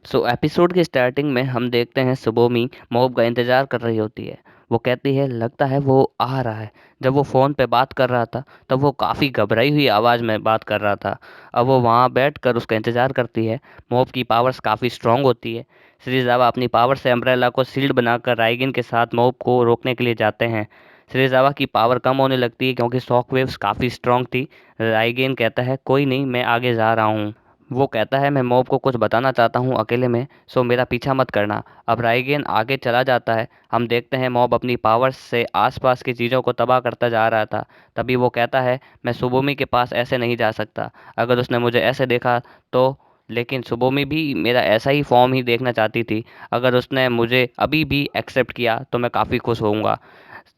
Episode की starting में हम देखते हैं सुबोमी मॉब का इंतजार कर रही होती है। वो कहती है लगता है वो आ रहा है। जब वो फ़ोन पे बात कर रहा था तब वो काफ़ी घबराई हुई आवाज़ में बात कर रहा था। अब वो वहाँ बैठकर उसका इंतज़ार करती है। मॉब की पावर्स काफ़ी स्ट्रांग होती है। श्रीजावा अपनी पावर से अम्ब्रेला को शील्ड बनाकर राइगिन के साथ मॉब को रोकने के लिए जाते हैं। श्रीजावा की पावर कम होने लगती है क्योंकि शॉक वेव्स काफ़ी स्ट्रांग थी। राइगिन कहता है कोई नहीं, मैं आगे जा रहा हूँ। वो कहता है मैं मॉब को कुछ बताना चाहता हूँ अकेले में, सो मेरा पीछा मत करना। अब राइगेन आगे चला जाता है। हम देखते हैं मॉब अपनी पावर्स से आसपास की चीज़ों को तबाह करता जा रहा था। तभी वो कहता है मैं सुबोमी के पास ऐसे नहीं जा सकता। अगर उसने मुझे ऐसे देखा तो, लेकिन सुबोमी भी मेरा ऐसा ही फॉर्म ही देखना चाहती थी। अगर उसने मुझे अभी भी एक्सेप्ट किया तो मैं काफ़ी खुश होऊंगा।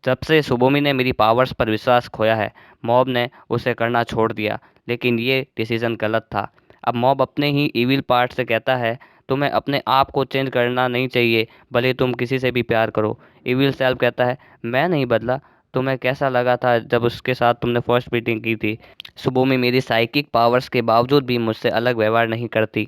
जब से सुबोमी ने मेरी पावर्स पर विश्वास खोया है, मॉब ने उसे करना छोड़ दिया, लेकिन ये डिसीजन गलत था। अब मॉब अपने ही इविल पार्ट से कहता है तुम्हें अपने आप को चेंज करना नहीं चाहिए, भले तुम किसी से भी प्यार करो। इविल सेल्फ कहता है मैं नहीं बदला। तुम्हें कैसा लगा था जब उसके साथ तुमने फर्स्ट मीटिंग की थी? सुबोमी मेरी साइकिक पावर्स के बावजूद भी मुझसे अलग व्यवहार नहीं करती।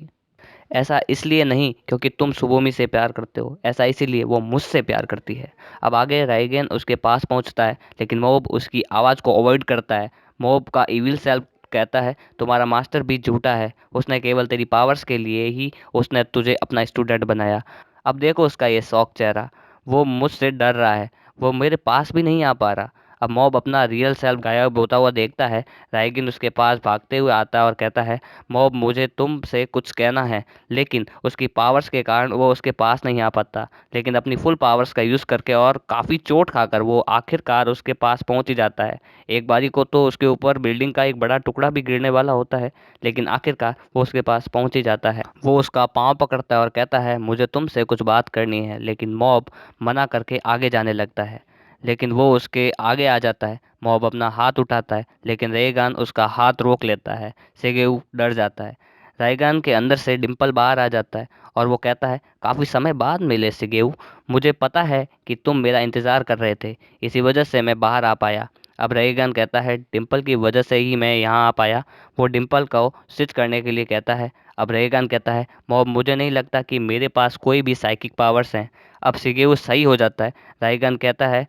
ऐसा इसलिए नहीं क्योंकि तुम सुबोमी से प्यार करते हो, ऐसा इसीलिए वो मुझसे प्यार करती है। अब आगे राइगेन उसके पास पहुंचता है, लेकिन मॉब उसकी आवाज़ को अवॉइड करता है। मॉब का इविल सेल्फ कहता है तुम्हारा मास्टर भी झूठा है, उसने केवल तेरी पावर्स के लिए ही उसने तुझे अपना स्टूडेंट बनाया। अब देखो उसका ये शौक चेहरा, वो मुझसे डर रहा है, वो मेरे पास भी नहीं आ पा रहा। अब मॉब अपना रियल सेल्फ गायब होता हुआ देखता है। राइगिन उसके पास भागते हुए आता है और कहता है मॉब मुझे तुमसे कुछ कहना है। लेकिन उसकी पावर्स के कारण वो उसके पास नहीं आ पाता, लेकिन अपनी फुल पावर्स का यूज़ करके और काफ़ी चोट खाकर वो आखिरकार उसके पास पहुंच ही जाता है। एक बारी को तो उसके ऊपर बिल्डिंग का एक बड़ा टुकड़ा भी गिरने वाला होता है, लेकिन आखिरकार वो उसके पास पहुंच ही जाता है। वो उसका पाँव पकड़ता है और कहता है मुझे तुमसे कुछ बात करनी है, लेकिन मॉब मना करके आगे जाने लगता है। लेकिन वो उसके आगे आ जाता है। मॉब अपना हाथ उठाता है, लेकिन रेगान उसका हाथ रोक लेता है। सेगेउ डर जाता है। रायगान के अंदर से डिम्पल बाहर आ जाता है और वो कहता है काफ़ी समय बाद मिले सिगेऊ, मुझे पता है कि तुम मेरा इंतज़ार कर रहे थे, इसी वजह से मैं बाहर आ पाया। अब रेगन कहता है डिम्पल की वजह से ही मैं यहाँ आ पाया। वो डिम्पल को स्विच करने के लिए कहता है। अब रेगन कहता है मॉब मुझे नहीं लगता कि मेरे पास कोई भी साइकिक पावर्स हैं। अब सिगेऊ सही हो जाता है। रायगन कहता है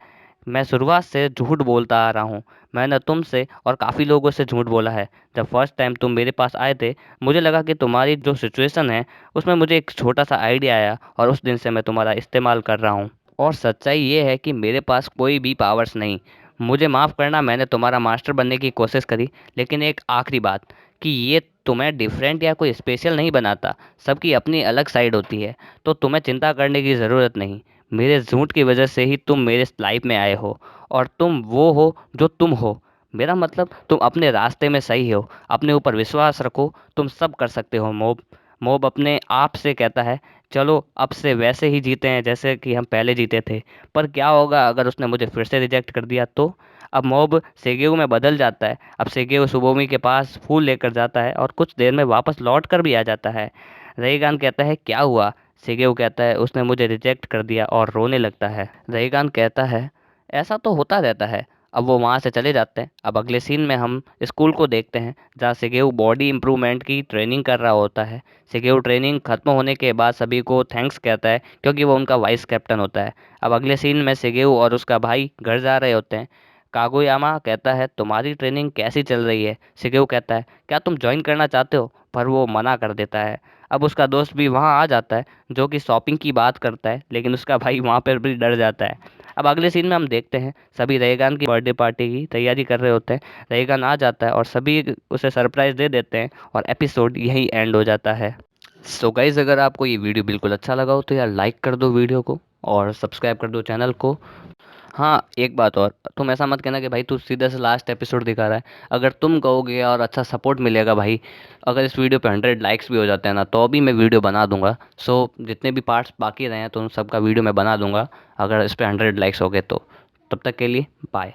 मैं शुरुआत से झूठ बोलता आ रहा हूँ। मैंने तुमसे और काफ़ी लोगों से झूठ बोला है। जब फर्स्ट टाइम तुम मेरे पास आए थे, मुझे लगा कि तुम्हारी जो सिचुएशन है उसमें मुझे एक छोटा सा आइडिया आया और उस दिन से मैं तुम्हारा इस्तेमाल कर रहा हूँ। और सच्चाई ये है कि मेरे पास कोई भी पावर्स नहीं। मुझे माफ़ करना, मैंने तुम्हारा मास्टर बनने की कोशिश करी, लेकिन एक आखिरी बात कि ये तुम्हें डिफरेंट या कोई स्पेशल नहीं बनाता। सबकी अपनी अलग साइड होती है, तो तुम्हें चिंता करने की ज़रूरत नहीं। मेरे झूठ की वजह से ही तुम मेरे लाइफ में आए हो, और तुम वो हो जो तुम हो। मेरा मतलब तुम अपने रास्ते में सही हो। अपने ऊपर विश्वास रखो, तुम सब कर सकते हो मॉब। मॉब अपने आप से कहता है चलो अब से वैसे ही जीते हैं जैसे कि हम पहले जीते थे। पर क्या होगा अगर उसने मुझे फिर से रिजेक्ट कर दिया तो? अब मॉब सेगेऊ में बदल जाता है। अब सेगेऊ सुबोमी के पास फूल लेकर जाता है और कुछ देर में वापस लौट कर भी आ जाता है। रेगान कहता है क्या हुआ? सेगेऊ कहता है उसने मुझे रिजेक्ट कर दिया और रोने लगता है। रेगान कहता है ऐसा तो होता रहता है। अब वो वहाँ से चले जाते हैं। अब अगले सीन में हम स्कूल को देखते हैं जहाँ सेगेऊ बॉडी इम्प्रूवमेंट की ट्रेनिंग कर रहा होता है। सेगेऊ ट्रेनिंग खत्म होने के बाद सभी को थैंक्स कहता है क्योंकि वो उनका वाइस कैप्टन होता है। अब अगले सीन में सेगेऊ और उसका भाई घर जा रहे होते हैं। कागोयामा कहता है तुम्हारी ट्रेनिंग कैसी चल रही है? सेगेऊ कहता है क्या तुम ज्वाइन करना चाहते हो? पर वो मना कर देता है। अब उसका दोस्त भी वहाँ आ जाता है जो कि शॉपिंग की बात करता है, लेकिन उसका भाई वहाँ पर भी डर जाता है। अब अगले सीन में हम देखते हैं सभी रेगान की बर्थडे पार्टी की तैयारी कर रहे होते हैं। रेगान आ जाता है और सभी उसे सरप्राइज दे देते हैं और एपिसोड यहीं एंड हो जाता है। सो गाइज अगर आपको ये वीडियो बिल्कुल अच्छा लगा हो तो यार लाइक कर दो वीडियो को और सब्सक्राइब कर दो चैनल को। हाँ, एक बात और, तुम ऐसा मत कहना कि भाई तू सीधे से लास्ट एपिसोड दिखा रहा है। अगर तुम कहोगे और अच्छा सपोर्ट मिलेगा भाई, अगर इस वीडियो पे 100 लाइक्स भी हो जाते हैं ना तो भी मैं वीडियो बना दूंगा। सो जितने भी पार्ट्स बाकी रहे हैं तो उन सबका वीडियो मैं बना दूंगा, अगर इस पे 100 लाइक्स हो गए तो। तब तक के लिए बाय।